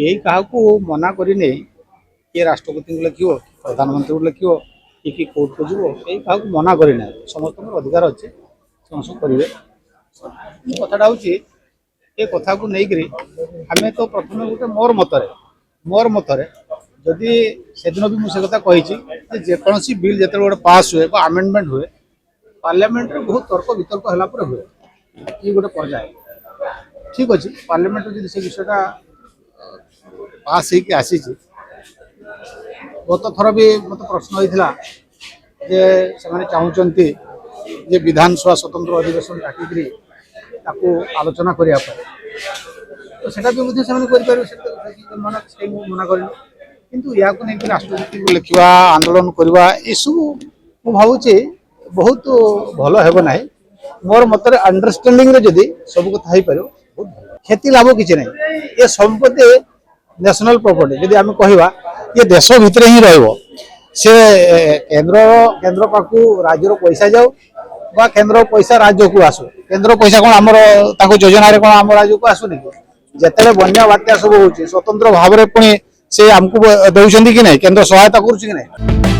यही क्या मना करने किए राष्ट्रपति लिखो प्रधानमंत्री को लिखो कि कोर्ट को जीव यही क्या मना करना समस्त अधिकार अच्छे समस्त करेंगे कथाटा हूँ ये कथा को लेकर आम तो प्रथम गोटे मोर मतरे जदि से दिन भी मुझे कथा कही जेकोसी बिल जो गोटे पास हुए आमेंडमेंट हुए पार्लियामेंट रे बहुत तर्क वितर्क है हुए ये गोटे पर्याय ठीक अच्छे पार्लियामेंट जो से विषयटा पास होगी आसी गत थर भी मत प्रश्न होता जे से चाहते जे विधानसभा स्वतंत्र अधिवेशन डाकिकी आलोचना करने तो सेटा भी मुझे मना कर किंतु या राष्ट्रपति को लिखा आंदोलन करवा यू मु भावुचे बहुत भल हेब ना मोर मतरे अंडरस्टैंडिंग रे जदी सब कथा हो पार बहुत क्षति लाभ किसी ना ये संपत्ति नेशनल प्रॉपर्टी जदि आम कहवा ये देश भितर ही से केंद्र पाखु राज्यर पैसा जाऊ बा केंद्र पैसा राज्य को आसू केंद्र पैसा कौन आमर योजना कौन आम राज्य को आसुनि जिते बन्या बात्या सब हो स्वतंत्र भाव में पुणी से आमको दौरान कि ना केंद्र सहायता करुच्ची कि ना।